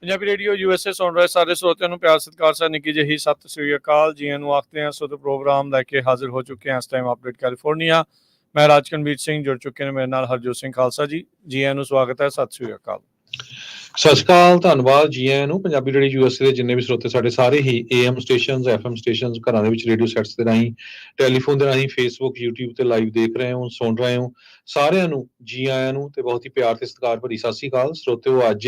Punjabi radio USA ਸੁਣ ਰਹੇ ਸਾਰੇ ਸਰੋਤਿਆਂ ਨੂੰ ਪਿਆਰ ਸਤਿਕਾਰ ਸਤਿ ਨਿੱਕੀ ਜਿਹੀ ਸਤਿ ਸ੍ਰੀ ਅਕਾਲ। ਜੀ ਨੂੰ ਆਖਦੇ ਹਾਂ। ਸੋ ਤੇ ਪ੍ਰੋਗਰਾਮ ਲੈ ਕੇ ਹਾਜ਼ਰ ਹੋ ਚੁੱਕੇ ਹਾਂ ਇਸ ਟਾਈਮ ਅਪਡੇਟ ਕੈਲੀਫੋਰਨੀਆ। ਮੈਂ ਰਾਜਕਨਵੀਰ ਸਿੰਘ ਜੁੜ ਚੁੱਕੇ ਨੇ ਮੇਰੇ ਨਾਲ ਹਰਜੋਤ ਸਿੰਘ ਖਾਲਸਾ ਜੀ। ਜੀ ਨੂੰ ਸਵਾਗਤ ਹੈ। ਸਤਿ ਸ੍ਰੀ ਅਕਾਲ। ਸਤਿ ਸ਼੍ਰੀ ਅਕਾਲ, ਧੰਨਵਾਦ ਜੀ ਆਇਆਂ ਨੂੰ। ਪੰਜਾਬੀ ਰੇਡੀਓ USA ਦੇ ਜਿੰਨੇ ਵੀ ਸਰੋਤੇ ਸਾਡੇ ਸਾਰੇ ਹੀ AM ਸਟੇਸ਼ਨਸ, FM ਸਟੇਸ਼ਨਸ, ਘਰਾਂ ਦੇ ਵਿੱਚ ਰੇਡੀਓ ਸੈਟਸ ਦੇ ਰਾਹੀਂ, ਟੈਲੀਫੋਨ ਦੇ ਰਾਹੀਂ, ਫੇਸਬੁੱਕ, YouTube ਤੇ ਲਾਈਵ ਦੇਖ ਰਹੇ ਹੋ, ਸੁਣ ਰਹੇ ਹੋ, ਸਾਰਿਆਂ ਨੂੰ ਜੀ ਆਇਆਂ ਨੂੰ ਤੇ ਬਹੁਤ ਹੀ ਪਿਆਰ ਤੇ ਸਤਿਕਾਰ ਭਰੀ ਸਤਿ ਸ਼੍ਰੀ ਅਕਾਲ। ਸਰੋਤਿਓ, ਅੱਜ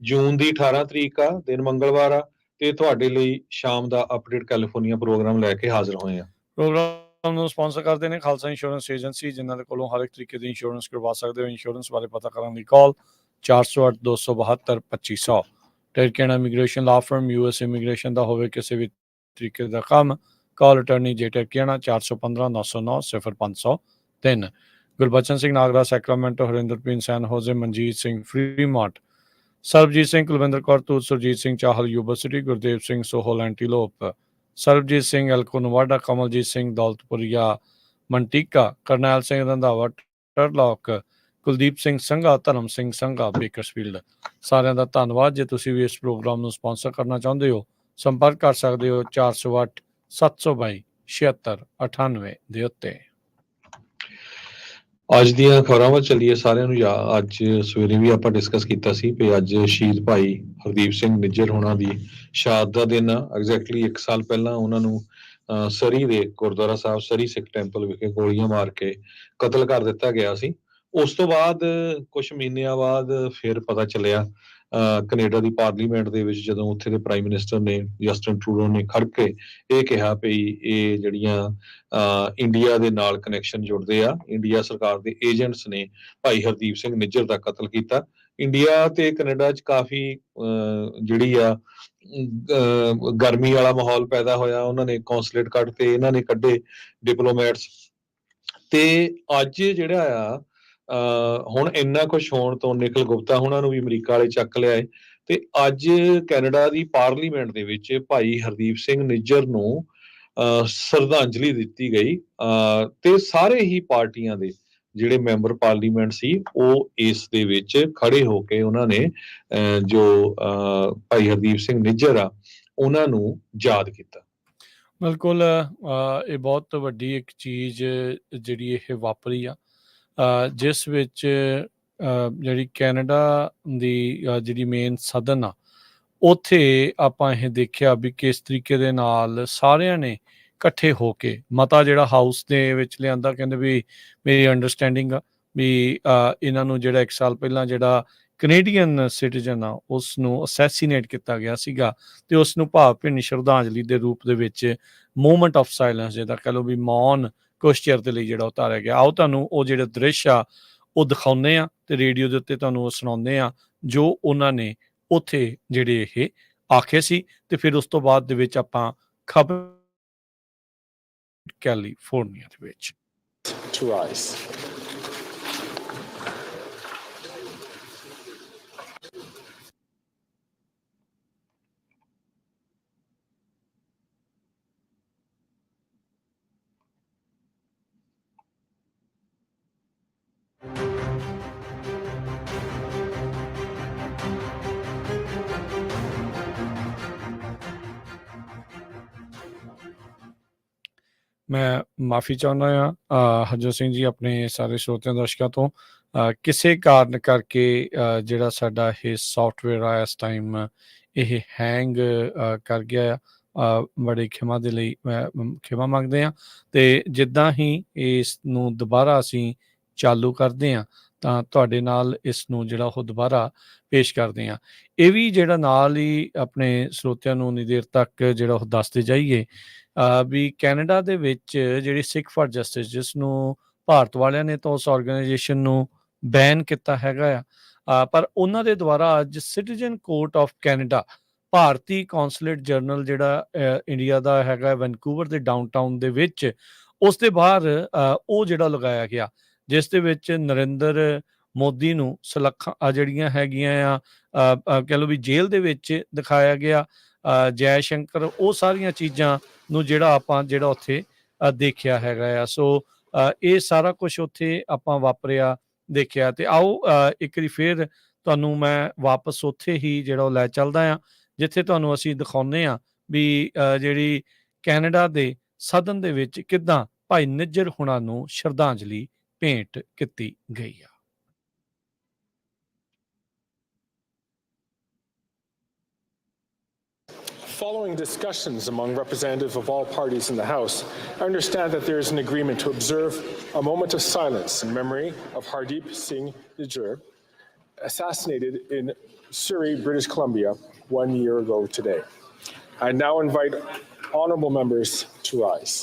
ਜੂਨ ਦੀ 18 ਤਰੀਕ ਆ, ਦਿਨ ਮੰਗਲਵਾਰ ਆ, ਤੇ ਤੁਹਾਡੇ ਲਈ ਸ਼ਾਮ ਦਾ ਅਪਡੇਟ ਕੈਲੀਫੋਰਨੀਆ ਪ੍ਰੋਗਰਾਮ ਲੈ ਕੇ ਹਾਜ਼ਰ ਹੋਏ ਆ। ਪ੍ਰੋਗਰਾਮ ਨੂੰ ਸਪਾਂਸਰ ਕਰਦੇ ਨੇ ਖਾਲਸਾ ਇੰਸ਼ੋਰੈਂਸ ਏਜੰਸੀ, ਜਿਨ੍ਹਾਂ ਦੇ ਕੋਲੋਂ ਹਰ ਇੱਕ ਤਰੀਕੇ ਦੀ ਇੰਸ਼ੋਰੈਂਸ ਕਰਵਾ ਸਕਦੇ ਹੋ। ਇੰਸ਼ੋਰੈਂਸ ਬਾਰੇ ਪਤਾ ਕਰਨ ਲਈ ਕਾਲ 408-272-2500। ਟੈਰਕੇਨਾ ਇਮੀਗ੍ਰੇਸ਼ਨ ਲਾ ਫਰਮ, US ਇਮੀਗ੍ਰੇਸ਼ਨ ਦਾ ਹੋਵੇ ਕਿਸੇ ਵੀ ਤਰੀਕੇ ਦਾ ਕੰਮ, ਕਾਲ ਅਟਰਨੀ ਜੇ ਟੈਰਕੇਨਾ 415-909-0503। ਗੁਰਬਚਨ ਸਿੰਘ ਨਾਗਰਾ ਸੈਕਰਾਮੈਂਟੋ, ਹਰਿੰਦਰਪ੍ਰੀਤ ਸੈਨ ਹੋਜ਼ੇ, ਮਨਜੀਤ ਸਿੰਘ ਫਰੀਮਾਰਟ, ਸਰਬਜੀਤ ਸਿੰਘ ਕੁਲਵਿੰਦਰ ਕੌਰ ਤੂਤ, ਸੁਰਜੀਤ ਸਿੰਘ ਚਾਹਲ ਯੂਬਾ ਸਿਟੀ, ਗੁਰਦੇਵ ਸਿੰਘ ਸੋਹਲ ਐਂਟੀਲੋਪ, ਸਰਬਜੀਤ ਸਿੰਘ ਐਲਕੋ ਨਵਾਡਾ, ਕਮਲਜੀਤ ਸਿੰਘ ਦੌਲਤਪੁਰੀਆ ਮੰਟੀਕਾ, ਕਰਨੈਲ ਸਿੰਘ ਰੰਧਾਵਾ ਟਰਲੌਕ, ਕੁਲਦੀਪ ਸਿੰਘ ਸੰਘਾ, ਧਰਮ ਸਿੰਘ ਸੰਘਾ ਬੇਕਰਸਫੀਲਡ। ਸਾਰਿਆਂ ਦਾ ਧੰਨਵਾਦ। ਜੇ ਤੁਸੀਂ ਵੀ ਇਸ ਪ੍ਰੋਗਰਾਮ ਨੂੰ ਸਪਾਂਸਰ ਕਰਨਾ ਚਾਹੁੰਦੇ ਹੋ, ਸੰਪਰਕ ਕਰ ਸਕਦੇ ਹੋ 408-722-7698 ਦੇ ਉੱਤੇ। ਅੱਜ ਦੀਆਂ ਖਬਰਾਂ ਵੱਲ ਚੱਲੀਏ। ਸਾਰਿਆਂ ਨੂੰ ਅੱਜ ਸਵੇਰੇ ਵੀ ਆਪਾਂ ਡਿਸਕਸ ਕੀਤਾ ਸੀ ਕਿ ਅੱਜ ਸ਼ਹੀਦ ਭਾਈ ਹਰਦੀਪ ਸਿੰਘ ਨਿੱਜਰ ਹੋਣਾ ਦੀ ਸ਼ਹਾਦਤ ਦਾ ਦਿਨ ਆ। ਐਗਜ਼ੈਕਟਲੀ 1 ਸਾਲ ਪਹਿਲਾਂ ਉਹਨਾਂ ਨੂੰ ਸਰੀ ਦੇ ਗੁਰਦੁਆਰਾ ਸਾਹਿਬ ਸਰੀ ਸਿੱਖ ਟੈਂਪਲ ਵਿਖੇ ਗੋਲੀਆਂ ਮਾਰ ਕੇ ਕਤਲ ਕਰ ਦਿੱਤਾ ਗਿਆ ਸੀ। ਉਸ ਤੋਂ ਬਾਅਦ ਕੁਝ ਮਹੀਨਿਆਂ ਬਾਅਦ ਫਿਰ ਪਤਾ ਚੱਲਿਆ ਕੈਨੇਡਾ ਦੀ ਪਾਰਲੀਮੈਂਟ ਦੇ ਵਿੱਚ, ਜਦੋਂ ਉੱਥੇ ਦੇ ਪ੍ਰਾਈਮ ਮਿਨਿਸਟਰ ਨੇ ਜਸਟਿਨ ਟਰੂਡੋ ਨੇ ਖੜ ਕੇ ਇਹ ਕਿਹਾ ਵੀ ਇਹ ਜਿਹੜੀਆਂ ਇੰਡੀਆ ਦੇ ਨਾਲ ਕਨੈਕਸ਼ਨ ਜੁੜਦੇ ਆ, ਇੰਡੀਆ ਸਰਕਾਰ ਦੇ ਏਜੰਟਸ ਨੇ ਭਾਈ ਹਰਦੀਪ ਸਿੰਘ ਨਿੱਜਰ ਦਾ ਕਤਲ ਕੀਤਾ। ਇੰਡੀਆ ਤੇ ਕੈਨੇਡਾ 'ਚ ਕਾਫੀ ਜਿਹੜੀ ਆ ਗਰਮੀ ਵਾਲਾ ਮਾਹੌਲ ਪੈਦਾ ਹੋਇਆ। ਉਹਨਾਂ ਨੇ ਕੌਂਸਲੇਟ ਕੱਢਤੇ, ਇਹਨਾਂ ਨੇ ਕੱਢੇ ਡਿਪਲੋਮੈਟਸ। ਤੇ ਅੱਜ ਜਿਹੜਾ ਆ ਹੁਣ ਇੰਨਾ ਕੁਛ ਹੋਣ ਤੋਂ ਨਿਖਿਲ ਗੁਪਤਾ ਹੋਣਾ ਨੂੰ ਵੀ ਅਮਰੀਕਾ ਵਾਲੇ ਚੱਕ ਲਿਆਏ, ਤੇ ਅੱਜ ਕੈਨੇਡਾ ਦੀ ਪਾਰਲੀਮੈਂਟ ਦੇ ਵਿੱਚ ਭਾਈ ਹਰਦੀਪ ਸਿੰਘ ਨਿੱਜਰ ਨੂੰ ਸ਼ਰਧਾਂਜਲੀ ਦਿੱਤੀ ਗਈ, ਤੇ ਸਾਰੇ ਹੀ ਪਾਰਟੀਆਂ ਦੇ ਜਿਹੜੇ ਮੈਂਬਰ ਪਾਰਲੀਮੈਂਟ ਸੀ ਉਹ ਇਸ ਦੇ ਵਿੱਚ ਖੜੇ ਹੋ ਕੇ ਉਹਨਾਂ ਨੇ ਜੋ ਭਾਈ ਹਰਦੀਪ ਸਿੰਘ ਨਿੱਜਰ ਆ ਉਹਨਾਂ ਨੂੰ ਯਾਦ ਕੀਤਾ। ਬਿਲਕੁਲ, ਇਹ ਬਹੁਤ ਵੱਡੀ ਇੱਕ ਚੀਜ਼ ਜਿਹੜੀ ਇਹ ਵਾਪਰੀ ਆ, ਜਿਸ ਵਿੱਚ ਜਿਹੜੀ ਕੈਨੇਡਾ ਦੀ ਜਿਹੜੀ ਮੇਨ ਸਦਨ ਆ, ਉੱਥੇ ਆਪਾਂ ਇਹ ਦੇਖਿਆ ਵੀ ਕਿਸ ਤਰੀਕੇ ਦੇ ਨਾਲ ਸਾਰਿਆਂ ਨੇ ਇਕੱਠੇ ਹੋ ਕੇ ਮਤਾ ਜਿਹੜਾ ਹਾਊਸ ਦੇ ਵਿੱਚ ਲਿਆਂਦਾ। ਕਹਿੰਦੇ ਵੀ ਮੇਰੀ ਅੰਡਰਸਟੈਂਡਿੰਗ ਆ ਵੀ ਇਹਨਾਂ ਨੂੰ ਜਿਹੜਾ 1 ਸਾਲ ਪਹਿਲਾਂ ਜਿਹੜਾ ਕੈਨੇਡੀਅਨ ਸਿਟੀਜ਼ਨ ਆ ਉਸ ਨੂੰ ਅਸੈਸੀਨੇਟ ਕੀਤਾ ਗਿਆ ਸੀਗਾ, ਤੇ ਉਸ ਨੂੰ ਭਾਵਭਿੰਨੀ ਸ਼ਰਧਾਂਜਲੀ ਦੇ ਰੂਪ ਦੇ ਵਿੱਚ ਮੂਵਮੈਂਟ ਆਫ ਸਾਇਲੈਂਸ, ਜਿਹਦਾ ਕਹਿ ਲਓ ਵੀ ਮੌਨ ਕੁਛ ਚਿਰ ਦੇ ਲਈ ਜਿਹੜਾ ਉਤਾਰਿਆ ਗਿਆ। ਆਓ ਤੁਹਾਨੂੰ ਉਹ ਜਿਹੜੇ ਦ੍ਰਿਸ਼ ਆ ਉਹ ਦਿਖਾਉਂਦੇ ਆ ਤੇ ਰੇਡੀਓ ਦੇ ਉੱਤੇ ਤੁਹਾਨੂੰ ਉਹ ਸੁਣਾਉਂਦੇ ਆ ਜੋ ਉਹਨਾਂ ਨੇ ਉੱਥੇ ਜਿਹੜੇ ਇਹ ਆਖੇ ਸੀ। ਤੇ ਫਿਰ ਉਸ ਤੋਂ ਬਾਅਦ ਦੇ ਵਿੱਚ ਆਪਾਂ ਖਬਰ ਕੈਲੀਫੋਰਨੀਆ ਦੇ ਵਿੱਚ ਮੈਂ ਮਾਫੀ ਚਾਹੁੰਦਾ ਹਾਂ ਹਰਜੋਤ ਸਿੰਘ ਜੀ ਆਪਣੇ ਸਾਰੇ ਸਰੋਤਿਆਂ ਦਰਸ਼ਕਾਂ ਤੋਂ। ਕਿਸੇ ਕਾਰਨ ਕਰਕੇ ਜਿਹੜਾ ਸਾਡਾ ਇਹ ਸੌਫਟਵੇਅਰ ਆ ਇਸ ਟਾਈਮ ਇਹ ਹੈਂਗ ਕਰ ਗਿਆ ਆ। ਬੜੇ ਖਿਮਾ ਦੇ ਲਈ ਮੈਂ ਖਿਮਾ ਮੰਗਦੇ ਹਾਂ। ਤੇ ਜਿੱਦਾਂ ਹੀ ਇਸ ਨੂੰ ਦੁਬਾਰਾ ਅਸੀਂ ਚਾਲੂ ਕਰਦੇ ਹਾਂ ਤਾਂ ਤੁਹਾਡੇ ਨਾਲ ਇਸ ਨੂੰ ਜਿਹੜਾ ਉਹ ਦੁਬਾਰਾ ਪੇਸ਼ ਕਰਦੇ ਹਾਂ। ਇਹ ਵੀ ਜਿਹੜਾ ਨਾਲ ਹੀ ਆਪਣੇ ਸਰੋਤਿਆਂ ਨੂੰ ਉਨੀ ਦੇਰ ਤੱਕ ਜਿਹੜਾ ਉਹ ਦੱਸਦੇ ਜਾਈਏ ਵੀ ਕੈਨੇਡਾ ਦੇ ਵਿੱਚ ਜਿਹੜੀ ਸਿੱਖ ਫਾਰ ਜਸਟਿਸ, ਜਿਸ ਨੂੰ ਭਾਰਤ ਵਾਲਿਆਂ ਨੇ ਤਾਂ ਉਸ ਆਰਗੇਨਾਈਜੇਸ਼ਨ ਨੂੰ ਬੈਨ ਕੀਤਾ ਹੈਗਾ ਆ, ਪਰ ਉਹਨਾਂ ਦੇ ਦੁਆਰਾ ਅੱਜ ਸਿਟੀਜ਼ਨ ਕੋਰਟ ਆਫ ਕੈਨੇਡਾ, ਭਾਰਤੀ ਕੌਂਸਲੇਟ ਜਨਰਲ ਜਿਹੜਾ ਇੰਡੀਆ ਦਾ ਹੈਗਾ ਵੈਨਕੂਵਰ ਦੇ ਡਾਊਨਟਾਊਨ ਦੇ ਵਿੱਚ, ਉਸ ਦੇ ਬਾਹਰ ਉਹ ਜਿਹੜਾ ਲਗਾਇਆ ਗਿਆ, ਜਿਸ ਦੇ ਵਿੱਚ ਨਰਿੰਦਰ ਮੋਦੀ ਨੂੰ ਸਲੱਖਾਂ ਜਿਹੜੀਆਂ ਹੈਗੀਆਂ ਆ ਕਹਿ ਲਓ ਵੀ ਜੇਲ੍ਹ ਦੇ ਵਿੱਚ ਦਿਖਾਇਆ ਗਿਆ, ਜੈ ਸ਼ੰਕਰ, ਉਹ ਸਾਰੀਆਂ ਚੀਜ਼ਾਂ ਨੂੰ ਜਿਹੜਾ ਆਪਾਂ ਜਿਹੜਾ ਉੱਥੇ ਦੇਖਿਆ ਹੈਗਾ ਆ। ਸੋ ਇਹ ਸਾਰਾ ਕੁਛ ਉੱਥੇ ਆਪਾਂ ਵਾਪਰਿਆ ਦੇਖਿਆ। ਤੇ ਆਓ ਇੱਕ ਵਾਰੀ ਫਿਰ ਤੁਹਾਨੂੰ ਮੈਂ ਵਾਪਸ ਉੱਥੇ ਹੀ ਜਿਹੜਾ ਉਹ ਲੈ ਚੱਲਦਾ ਹਾਂ, ਜਿੱਥੇ ਤੁਹਾਨੂੰ ਅਸੀਂ ਦਿਖਾਉਂਦੇ ਹਾਂ ਵੀ ਜਿਹੜੀ ਕੈਨੇਡਾ ਦੇ ਸਦਨ ਦੇ ਵਿੱਚ ਕਿੱਦਾਂ ਭਾਈ ਨਿੱਜਰ ਹੁਣਾਂ ਨੂੰ ਸ਼ਰਧਾਂਜਲੀ ਭੇਂਟ ਕੀਤੀ ਗਈ ਆ। Following discussions among representatives of all parties in the House, I understand that there is an agreement to observe a moment of silence in memory of Hardeep Singh Nijjar, assassinated in Surrey, British Columbia, 1 year ago today. I now invite honourable members to rise.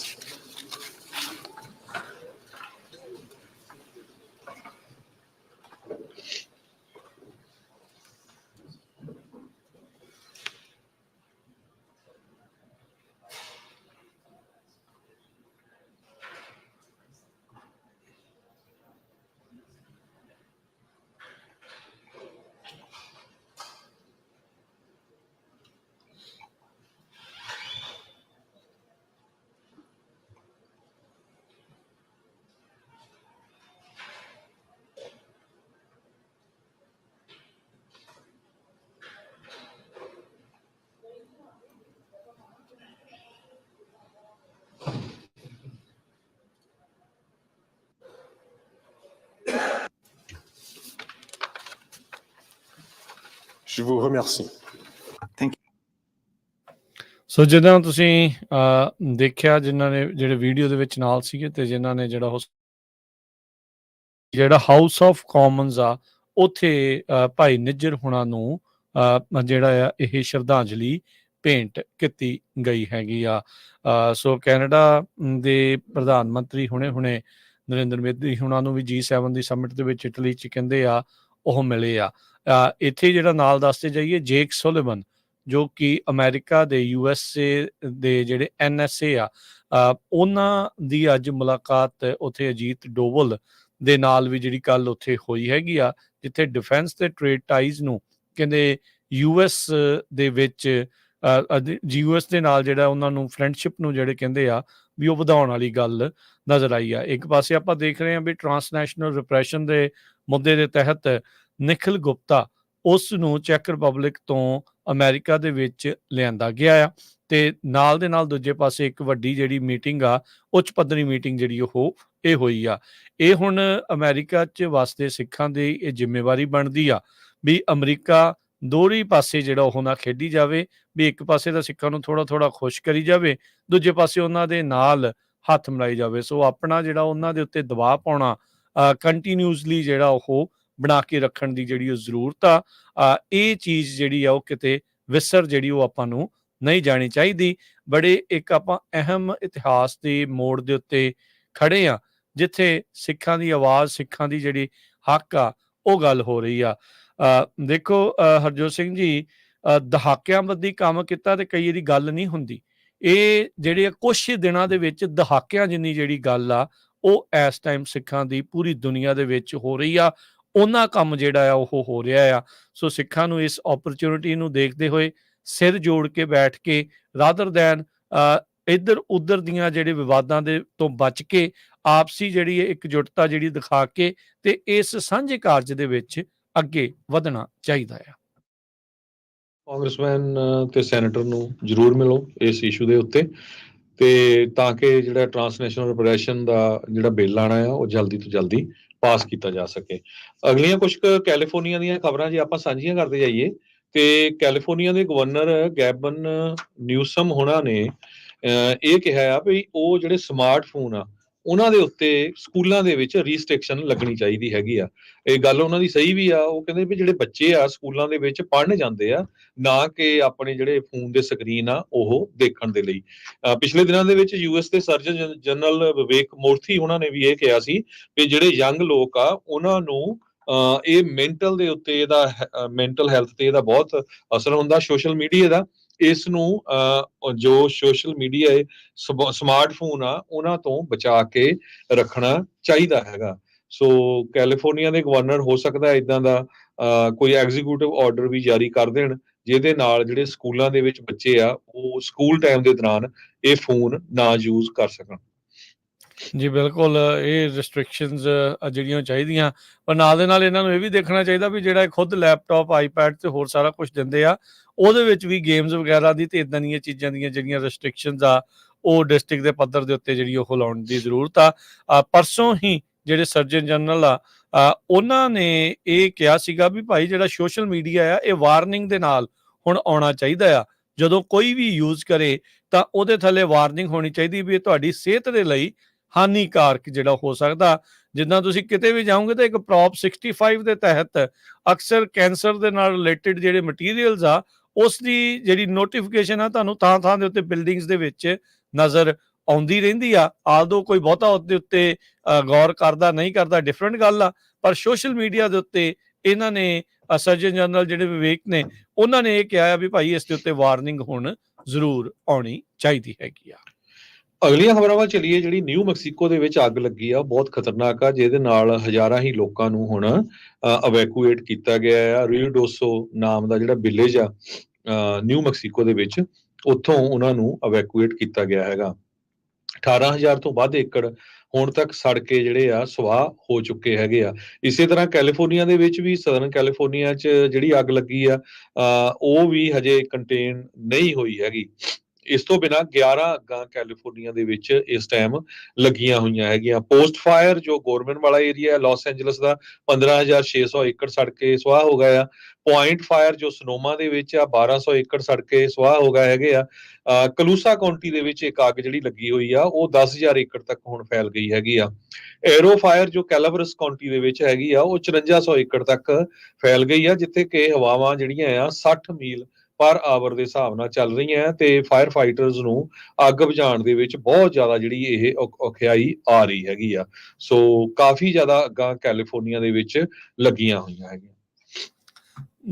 Je vous remercie. ਸੋ ਜਿੱਦਾਂ ਤੁਸੀਂ ਦੇਖਿਆ, ਜਿਨ੍ਹਾਂ ਨੇ ਜਿਹੜੇ video ਦੇ ਵਿੱਚ ਨਾਲ ਸੀਗੇ ਤੇ ਜਿਨ੍ਹਾਂ ਨੇ ਜਿਹੜਾ ਹਾਊਸ ਆਫ ਕਾਮਨਸ ਆ ਉੱਥੇ ਭਾਈ ਨਿੱਜਰ ਹੁਣਾਂ ਨੂੰ ਜਿਹੜਾ ਆ ਇਹ ਸ਼ਰਧਾਂਜਲੀ ਭੇਂਟ ਕੀਤੀ ਗਈ ਹੈਗੀ ਆ। ਸੋ ਕੈਨੇਡਾ ਦੇ ਪ੍ਰਧਾਨ ਮੰਤਰੀ ਹੁਣੇ ਨਰਿੰਦਰ ਮੋਦੀ ਹੁਣਾਂ ਨੂੰ ਵੀ G7 ਦੀ ਸਮਿਟ ਦੇ ਵਿੱਚ ਇਟਲੀ 'ਚ ਕਹਿੰਦੇ ਆ ਉਹ ਮਿਲੇ ਆ। ਇੱਥੇ ਜਿਹੜਾ ਨਾਲ ਦੱਸਦੇ ਜਾਈਏ, ਜੇਕ ਸੁਲਿਵਨ ਜੋ ਕਿ ਅਮਰੀਕਾ ਦੇ USA ਦੇ ਜਿਹੜੇ NSA ਆ, ਉਹਨਾਂ ਦੀ ਅੱਜ ਮੁਲਾਕਾਤ ਉੱਥੇ ਅਜੀਤ ਡੋਵਲ ਦੇ ਨਾਲ ਵੀ ਜਿਹੜੀ ਕੱਲ ਉੱਥੇ ਹੋਈ ਹੈਗੀ ਆ, ਜਿੱਥੇ ਡਿਫੈਂਸ ਤੇ ਟ੍ਰੇਡ ਟਾਈਜ਼ ਨੂੰ ਕਹਿੰਦੇ US ਦੇ ਵਿੱਚ US ਦੇ ਨਾਲ ਜਿਹੜਾ ਉਹਨਾਂ ਨੂੰ ਫਰੈਂਡਸ਼ਿਪ ਨੂੰ ਜਿਹੜੇ ਕਹਿੰਦੇ ਆ ਵੀ ਉਹ ਵਧਾਉਣ ਵਾਲੀ ਗੱਲ ਨਜ਼ਰ ਆਈ ਆ। ਇੱਕ ਪਾਸੇ ਆਪਾਂ ਦੇਖ ਰਹੇ ਹਾਂ ਵੀ ਟਰਾਂਸਨੈਸ਼ਨਲ ਰਿਪਰੈਸ਼ਨ ਦੇ ਮੁੱਦੇ ਦੇ ਤਹਿਤ ਨਿਖਿਲ ਗੁਪਤਾ ਉਸ ਨੂੰ ਚੈੱਕ ਰਿਪਬਲਿਕ ਤੋਂ ਅਮਰੀਕਾ ਦੇ ਵਿੱਚ ਲਿਆਂਦਾ ਗਿਆ ਆ, ਤੇ ਨਾਲ ਦੇ ਨਾਲ ਦੂਜੇ ਪਾਸੇ ਇੱਕ ਵੱਡੀ ਜਿਹੜੀ ਮੀਟਿੰਗ ਆ, ਉੱਚ ਪੱਧਰੀ ਮੀਟਿੰਗ ਜਿਹੜੀ ਇਹ ਹੋਈ ਆ। ਇਹ ਹੁਣ ਅਮਰੀਕਾ 'ਚ ਵਸਦੇ ਸਿੱਖਾਂ ਦੀ ਇਹ ਜ਼ਿੰਮੇਵਾਰੀ ਬਣਦੀ ਆ ਵੀ ਅਮਰੀਕਾ ਦੋਹਰੀ ਪਾਸੇ ਜਿਹੜਾ ਉਹ ਨਾ ਖੇਡੀ ਜਾਵੇ, ਵੀ ਇੱਕ ਪਾਸੇ ਤਾਂ ਸਿੱਖਾਂ ਨੂੰ ਥੋੜਾ ਖੁਸ਼ ਕਰੀ ਜਾਵੇ, ਦੂਜੇ ਪਾਸੇ ਉਹਨਾਂ ਦੇ ਨਾਲ ਹੱਥ ਮਿਲਾਈ ਜਾਵੇ। ਸੋ ਆਪਣਾ ਜਿਹੜਾ ਉਹਨਾਂ ਦੇ ਉੱਤੇ ਦਬਾਅ ਪਾਉਣਾ ਕੰਟੀਨਿਊਸਲੀ ਜਿਹੜਾ ਉਹ ਬਣਾ ਕੇ ਰੱਖਣ ਦੀ ਜਿਹੜੀ ਉਹ ਜ਼ਰੂਰਤ ਆ, ਇਹ ਚੀਜ਼ ਜਿਹੜੀ ਆ ਉਹ ਕਿਤੇ ਵਿਸਰ ਜਿਹੜੀ ਉਹ ਆਪਾਂ ਨੂੰ ਨਹੀਂ ਜਾਣੀ ਚਾਹੀਦੀ। ਬੜੇ ਇੱਕ ਆਪਾਂ ਅਹਿਮ ਇਤਿਹਾਸ ਦੇ ਮੋੜ ਦੇ ਉੱਤੇ ਖੜੇ ਆ, ਜਿੱਥੇ ਸਿੱਖਾਂ ਦੀ ਆਵਾਜ਼, ਸਿੱਖਾਂ ਦੀ ਜਿਹੜੀ ਹੱਕ ਆ, ਉਹ ਗੱਲ ਹੋ ਰਹੀ ਆ। ਦੇਖੋ ਹਰਜੋਤ ਸਿੰਘ ਜੀ, ਦਹਾਕਿਆਂ ਬੱਧੀ ਕੰਮ ਕੀਤਾ ਤੇ ਕਈ ਇਹਦੀ ਗੱਲ ਨਹੀਂ ਹੁੰਦੀ। ਇਹ ਜਿਹੜੇ ਕੁਛ ਦਿਨਾਂ ਦੇ ਵਿੱਚ ਦਹਾਕਿਆਂ ਜਿੰਨੀ ਜਿਹੜੀ ਗੱਲ ਆ ਉਹ ਇਸ ਟਾਈਮ ਸਿੱਖਾਂ ਦੀ ਪੂਰੀ ਦੁਨੀਆ ਦੇ ਵਿੱਚ ਹੋ ਰਹੀ ਆ। ਉਹਨਾਂ ਕੰਮ ਜਿਹੜਾ ਆ ਉਹ ਹੋ ਰਿਹਾ ਆ। ਸੋ ਸਿੱਖਾਂ ਨੂੰ ਇਸ ਓਪਰਚੁਨਿਟੀ ਨੂੰ ਦੇਖਦੇ ਹੋਏ ਸਿਰ ਜੋੜ ਕੇ ਬੈਠ ਕੇ, ਰਾਦਰ ਦੈਨ ਇੱਧਰ ਉੱਧਰ ਦੀਆਂ ਜਿਹੜੇ ਵਿਵਾਦਾਂ ਦੇ ਤੋਂ ਬਚ ਕੇ, ਆਪਸੀ ਜਿਹੜੀ ਇਕਜੁੱਟਤਾ ਜਿਹੜੀ ਦਿਖਾ ਕੇ ਤੇ ਇਸ ਸਾਂਝੇ ਕਾਰਜ ਦੇ ਵਿੱਚ ਅੱਗੇ ਵਧਣਾ ਚਾਹੀਦਾ ਆ। ਕਾਂਗਰਸਮੈਨ ਤੇ ਸੈਨੇਟਰ ਨੂੰ ਜ਼ਰੂਰ ਮਿਲੋ ਇਸ ਇਸ਼ੂ ਦੇ ਉੱਤੇ, ਤੇ ਤਾਂ ਕਿ ਜਿਹੜਾ ਟਰਾਂਸਨੈਸ਼ਨਲ ਰਿਪਰੈਸ਼ਨ ਦਾ ਜਿਹੜਾ ਬਿੱਲ ਆਣਾ ਆ ਉਹ ਜਲਦੀ ਤੋਂ ਜਲਦੀ ਪਾਸ ਕੀਤਾ ਜਾ ਸਕੇ। ਅਗਲੀਆਂ ਕੁਝ ਕੈਲੀਫੋਰਨੀਆ ਦੀਆਂ ਖਬਰਾਂ ਜੇ ਆਪਾਂ ਸਾਂਝੀਆਂ ਕਰਦੇ ਜਾਈਏ, ਤੇ ਕੈਲੀਫੋਰਨੀਆ ਦੇ ਗਵਰਨਰ ਗੈਬਨ ਨਿਊਸਮ ਹੋਣਾ ਨੇ ਇਹ ਕਿਹਾ ਆ ਵੀ ਉਹ ਜਿਹੜੇ ਸਮਾਰਟਫੋਨ ਆ ਉਹਨਾਂ ਦੇ ਉੱਤੇ ਸਕੂਲਾਂ ਦੇ ਵਿੱਚ ਰੀਸਟ੍ਰਿਕਸ਼ਨ ਲੱਗਣੀ ਚਾਹੀਦੀ ਹੈਗੀ ਆ। ਇਹ ਗੱਲ ਉਹਨਾਂ ਦੀ ਸਹੀ ਵੀ ਆ। ਉਹ ਕਹਿੰਦੇ ਵੀ ਜਿਹੜੇ ਬੱਚੇ ਆ ਸਕੂਲਾਂ ਦੇ ਵਿੱਚ ਪੜ੍ਹਨ ਜਾਂਦੇ ਆ, ਨਾ ਕਿ ਆਪਣੇ ਜਿਹੜੇ ਫੋਨ ਦੇ ਸਕਰੀਨ ਆ ਉਹ ਦੇਖਣ ਦੇ ਲਈ। ਪਿਛਲੇ ਦਿਨਾਂ ਦੇ ਵਿੱਚ US ਦੇ ਸਰਜਨ ਜਨਰਲ ਵਿਵੇਕ ਮੂਰਥੀ ਉਹਨਾਂ ਨੇ ਵੀ ਇਹ ਕਿਹਾ ਸੀ ਕਿ ਜਿਹੜੇ ਯੰਗ ਲੋਕ ਆ ਉਹਨਾਂ ਨੂੰ ਇਹ ਮੈਂਟਲ ਦੇ ਉੱਤੇ, ਇਹਦਾ ਮੈਂਟਲ ਹੈਲਥ ਤੇ ਇਹਦਾ ਬਹੁਤ ਅਸਰ ਹੁੰਦਾ ਸੋਸ਼ਲ ਮੀਡੀਆ ਦਾ। ਇਸ ਨੂੰ ਜੋ ਸੋਸ਼ਲ ਮੀਡੀਆ ਹੈ, ਸਮਾਰਟਫੋਨ ਆ, ਉਹਨਾਂ ਤੋਂ ਬਚਾ ਕੇ ਰੱਖਣਾ ਚਾਹੀਦਾ ਹੈਗਾ। ਸੋ ਕੈਲੀਫੋਰਨੀਆ ਦੇ ਗਵਰਨਰ ਹੋ ਸਕਦਾ ਇਦਾਂ ਦਾ ਕੋਈ ਐਗਜ਼ੀਕਿਊਟਿਵ ਆਰਡਰ ਵੀ ਜਾਰੀ ਕਰ ਦੇਣ, ਜਿਹਦੇ ਨਾਲ ਜਿਹੜੇ ਸਕੂਲਾਂ ਦੇ ਵਿੱਚ ਬੱਚੇ ਆ ਉਹ ਸਕੂਲ ਟਾਈਮ ਦੇ ਦੌਰਾਨ ਇਹ ਫੋਨ ਨਾ ਯੂਜ਼ ਕਰ ਸਕਣ। ਜੀ ਬਿਲਕੁਲ, ਇਹ ਰਿਸਟ੍ਰਿਕਸ਼ਨਸ ਜਿਹੜੀਆਂ ਚਾਹੀਦੀਆਂ, ਪਰ ਨਾਲ ਦੇ ਨਾਲ ਇਹਨਾਂ ਨੂੰ ਇਹ ਵੀ ਦੇਖਣਾ ਚਾਹੀਦਾ ਵੀ ਜਿਹੜਾ ਇਹ ਖੁਦ ਲੈਪਟਾਪ, ਆਈਪੈਡ ਤੇ ਹੋਰ ਸਾਰਾ ਕੁਛ ਦਿੰਦੇ ਆ, ਉਹਦੇ ਵਿੱਚ ਵੀ ਗੇਮਸ ਵਗੈਰਾ ਦੀ ਤੇ ਇੱਦਾਂ ਦੀਆਂ ਚੀਜ਼ਾਂ ਦੀਆਂ ਜਿਹੜੀਆਂ ਰਿਸਟ੍ਰਿਕਸ਼ਨਸ ਆ, ਉਹ ਡਿਸਟ੍ਰਿਕਟ ਦੇ ਪੱਧਰ ਦੇ ਉੱਤੇ ਜਿਹੜੀ ਉਹ ਲਾਉਣ ਦੀ ਜ਼ਰੂਰਤ ਆ। ਪਰਸੋਂ ਹੀ ਜਿਹੜੇ ਸਰਜਨ ਜਨਰਲ ਆ, ਉਹਨਾਂ ਨੇ ਇਹ ਕਿਹਾ ਸੀਗਾ ਵੀ ਭਾਈ ਜਿਹੜਾ ਸੋਸ਼ਲ ਮੀਡੀਆ ਆ, ਇਹ ਵਾਰਨਿੰਗ ਦੇ ਨਾਲ ਹੁਣ ਆਉਣਾ ਚਾਹੀਦਾ ਆ। ਜਦੋਂ ਕੋਈ ਵੀ ਯੂਜ਼ ਕਰੇ ਤਾਂ ਉਹਦੇ ਥੱਲੇ ਵਾਰਨਿੰਗ ਹੋਣੀ ਚਾਹੀਦੀ ਵੀ ਇਹ ਤੁਹਾਡੀ ਸਿਹਤ ਦੇ ਲਈ ਹਾਨੀਕਾਰਕ ਜਿਹੜਾ ਹੋ ਸਕਦਾ। ਜਿੱਦਾਂ ਤੁਸੀਂ ਕਿਤੇ ਵੀ ਜਾਓਗੇ ਤਾਂ ਇੱਕ ਪ੍ਰੋਪ 65 ਦੇ ਤਹਿਤ ਅਕਸਰ ਕੈਂਸਰ ਦੇ ਨਾਲ ਰਿਲੇਟਡ ਜਿਹੜੇ ਮਟੀਰੀਅਲਸ ਆ, ਉਸ ਦੀ ਜਿਹੜੀ ਨੋਟੀਫਿਕੇਸ਼ਨ ਆ ਤੁਹਾਨੂੰ ਥਾਂ ਥਾਂ ਦੇ ਉੱਤੇ ਬਿਲਡਿੰਗਸ ਦੇ ਵਿੱਚ ਨਜ਼ਰ ਆਉਂਦੀ ਰਹਿੰਦੀ ਆ। ਆਲਦੋ ਕੋਈ ਬਹੁਤਾ ਉਹਦੇ ਉੱਤੇ ਗੌਰ ਕਰਦਾ ਨਹੀਂ ਕਰਦਾ, ਡਿਫਰੈਂਟ ਗੱਲ ਆ, ਪਰ ਸੋਸ਼ਲ ਮੀਡੀਆ ਦੇ ਉੱਤੇ ਇਹਨਾਂ ਨੇ ਸਰਜਨ ਜਨਰਲ ਜਿਹੜੇ ਵਿਵੇਕ ਨੇ, ਉਹਨਾਂ ਨੇ ਇਹ ਕਿਹਾ ਆ ਵੀ ਭਾਈ ਇਸ ਦੇ ਉੱਤੇ ਵਾਰਨਿੰਗ ਹੁਣ ਜ਼ਰੂਰ ਆਉਣੀ ਚਾਹੀਦੀ ਹੈਗੀ ਆ। ਅਗਲੀਆਂ ਖਬਰਾਂ ਵੱਲ ਚਲੀਏ। ਜਿਹੜੀ ਨਿਊ ਮੈਕਸੀਕੋ ਦੇ ਵਿੱਚ ਅੱਗ ਲੱਗੀ ਆ, ਬਹੁਤ ਖਤਰਨਾਕ ਆ, ਜਿਹਦੇ ਨਾਲ ਹਜ਼ਾਰਾਂ ਹੀ ਲੋਕਾਂ ਨੂੰ ਹੁਣ ਅਵੈਕੂਏਟ ਕੀਤਾ ਗਿਆ ਆ। ਰੀਓ ਡੋਸੋ ਨਾਮ ਦਾ ਜਿਹੜਾ ਵਿਲੇਜ ਆ ਨਿਊ ਮੈਕਸੀਕੋ ਦੇ ਵਿੱਚ, ਉੱਥੋਂ ਉਹਨਾਂ ਨੂੰ ਅਵੈਕੂਏਟ ਕੀਤਾ ਗਿਆ ਹੈਗਾ। 18,000 ਤੋਂ ਵੱਧ ਏਕੜ ਹੁਣ ਤੱਕ ਸੜ ਕੇ ਜਿਹੜੇ ਆ ਸਵਾਹ ਹੋ ਚੁੱਕੇ ਹੈਗੇ ਆ। ਇਸੇ ਤਰ੍ਹਾਂ ਕੈਲੀਫੋਰਨੀਆ ਦੇ ਵਿੱਚ ਵੀ, ਸਦਰਨ ਕੈਲੀਫੋਰਨੀਆ 'ਚ ਜਿਹੜੀ ਅੱਗ ਲੱਗੀ ਆ, ਉਹ ਵੀ ਹਜੇ ਕੰਟੇਨ ਨਹੀਂ ਹੋਈ ਹੈਗੀ। ਇਸ ਤੋਂ ਬਿਨਾਂ 11 ਅੱਗਾਂ ਕੈਲੀਫੋਰਨੀਆ ਦੇ ਵਿੱਚ ਇਸ ਟਾਈਮ ਲੱਗੀਆਂ ਹੋਈਆਂ ਹੈਗੀਆਂ। ਪੋਸਟ ਫਾਇਰ ਜੋ ਗੌਰਮੈਂਟ ਵਾਲਾ ਏਰੀਆ ਹੈ ਲਾਸ ਐਂਜਲਸ ਦਾ, 15,600 ਏਕੜ ਸੜ ਕੇ ਸਵਾਹ ਹੋ ਗਏ ਆ। ਪੁਆਇੰਟ ਫਾਇਰ ਜੋ ਸਨੋਮਾ ਦੇ ਵਿੱਚ ਆ, 1,200 ਏਕੜ ਸੜ ਕੇ ਸਵਾਹ ਹੋ ਗਏ ਹੈਗੇ ਆ। ਕਲੂਸਾ ਕਾਉਂਟੀ ਦੇ ਵਿੱਚ ਇੱਕ ਅੱਗ ਜਿਹੜੀ ਲੱਗੀ ਹੋਈ ਆ, ਉਹ 10,000 ਏਕੜ ਤੱਕ ਹੁਣ ਫੈਲ ਗਈ ਹੈਗੀ ਆ। ਏਰੋ ਫਾਇਰ ਜੋ ਕੈਲਾਬਰਸ ਕਾਉਂਟੀ ਦੇ ਵਿੱਚ ਹੈਗੀ ਆ, ਉਹ 5400 ਏਕੜ ਤੱਕ ਫੈਲ ਗਈ ਆ, ਜਿੱਥੇ ਕਿ ਹਵਾਵਾਂ ਜਿਹੜੀਆਂ ਆ 60 ਮੀਲ ਪਰ ਆਵਰ ਦੇ ਹਿਸਾਬ ਨਾਲ ਚੱਲ ਰਹੀਆਂ ਤੇ ਫਾਇਰ ਫਾਈਟਰਸ ਨੂੰ ਅੱਗ ਬੁਝਾਉਣ ਦੇ ਵਿੱਚ ਬਹੁਤ ਜ਼ਿਆਦਾ ਜਿਹੜੀ ਇਹ ਔਖਿਆਈ ਆ ਰਹੀ ਹੈਗੀ ਆ। ਸੋ ਕਾਫੀ ਜ਼ਿਆਦਾ ਅੱਗਾਂ ਕੈਲੀਫੋਰਨੀਆ ਦੇ ਵਿੱਚ ਲੱਗੀਆਂ ਹੋਈਆਂ ਹੈਗੀਆਂ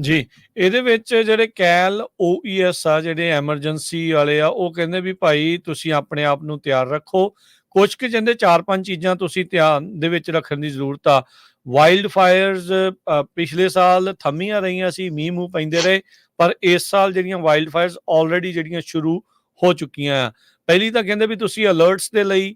ਜੀ। ਇਹਦੇ ਵਿੱਚ ਜਿਹੜੇ ਕੈਲ OES ਆ, ਜਿਹੜੇ ਐਮਰਜੈਂਸੀ ਵਾਲੇ ਆ, ਉਹ ਕਹਿੰਦੇ ਵੀ ਭਾਈ ਤੁਸੀਂ ਆਪਣੇ ਆਪ ਨੂੰ ਤਿਆਰ ਰੱਖੋ। ਕੁਝ ਕੁ ਕਹਿੰਦੇ 4-5 ਚੀਜ਼ਾਂ ਤੁਸੀਂ ਧਿਆਨ ਦੇ ਵਿੱਚ ਰੱਖਣ ਦੀ ਜ਼ਰੂਰਤ ਆ। ਵਾਈਲਡ ਫਾਇਰਸ ਪਿਛਲੇ ਸਾਲ ਥੰਮੀਆਂ ਰਹੀਆਂ ਸੀ, ਮੀਂਹ ਮੂੰਹ ਪੈਂਦੇ ਰਹੇ, ਪਰ ਇਸ ਸਾਲ ਜਿਹੜੀਆਂ ਵਾਈਲਡ ਫਾਇਰਸ ਆਲਰੇਡੀ ਜਿਹੜੀਆਂ ਸ਼ੁਰੂ ਹੋ ਚੁੱਕੀਆਂ ਆ। ਪਹਿਲੀ ਤਾਂ ਕਹਿੰਦੇ ਵੀ ਤੁਸੀਂ ਅਲਰਟਸ ਦੇ ਲਈ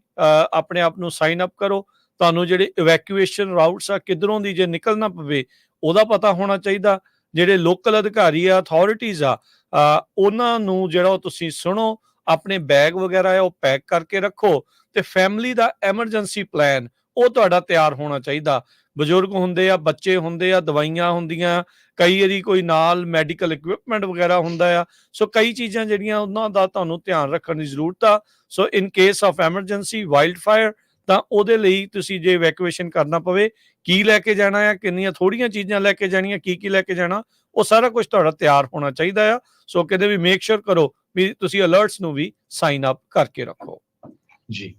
ਆਪਣੇ ਆਪ ਨੂੰ ਸਾਈਨ ਅਪ ਕਰੋ। ਤੁਹਾਨੂੰ ਜਿਹੜੇ ਇਵੈਕੂਏਸ਼ਨ ਰਾਊਟਸ ਆ, ਕਿੱਧਰੋਂ ਦੀ ਜੇ ਨਿਕਲਣਾ ਪਵੇ, ਉਹਦਾ ਪਤਾ ਹੋਣਾ ਚਾਹੀਦਾ। ਜਿਹੜੇ ਲੋਕਲ ਅਧਿਕਾਰੀ ਆ, ਅਥਾਰਟੀਜ਼ ਆ, ਉਹਨਾਂ ਨੂੰ ਜਿਹੜਾ ਉਹ ਤੁਸੀਂ ਸੁਣੋ। ਆਪਣੇ ਬੈਗ ਵਗੈਰਾ ਆ ਉਹ ਪੈਕ ਕਰਕੇ ਰੱਖੋ ਤੇ ਫੈਮਿਲੀ ਦਾ ਐਮਰਜੈਂਸੀ ਪਲਾਨ ਉਹ ਤੁਹਾਡਾ ਤਿਆਰ ਹੋਣਾ ਚਾਹੀਦਾ। ਬਜ਼ੁਰਗ ਹੁੰਦੇ ਆ, ਬੱਚੇ ਹੁੰਦੇ ਆ, ਦਵਾਈਆਂ ਹੁੰਦੀਆਂ, ਕਈ ਵਾਰੀ ਕੋਈ ਨਾਲ ਮੈਡੀਕਲ ਇਕਵਿਪਮੈਂਟ ਵਗੈਰਾ ਹੁੰਦਾ ਆ। ਸੋ ਕਈ ਚੀਜ਼ਾਂ ਜਿਹੜੀਆਂ ਉਹਨਾਂ ਦਾ ਤੁਹਾਨੂੰ ਧਿਆਨ ਰੱਖਣ ਦੀ ਜ਼ਰੂਰਤ ਆ। So in case of emergency wild fire, ਤਾਂ ਉਹਦੇ ਲਈ ਤੁਸੀਂ ਜੇ ਇਵੈਕੂਏਸ਼ਨ ਕਰਨਾ ਪਵੇ, ਕੀ ਲੈ ਕੇ ਜਾਣਾ ਆ, ਕਿੰਨੀਆਂ ਥੋੜੀਆਂ ਚੀਜ਼ਾਂ ਲੈ ਕੇ ਜਾਣੀਆਂ, ਕੀ ਲੈ ਕੇ ਜਾਣਾ, ਉਹ ਸਾਰਾ ਕੁਝ ਤੁਹਾਡਾ ਤਿਆਰ ਹੋਣਾ ਚਾਹੀਦਾ ਆ। ਸੋ ਕਹਿੰਦੇ ਵੀ ਮੇਕ ਸ਼ੋਰ ਕਰੋ ਵੀ ਤੁਸੀਂ ਅਲਰਟਸ ਨੂੰ ਵੀ ਸਾਈਨ ਅਪ ਕਰਕੇ ਰੱਖੋ। ਜੀ।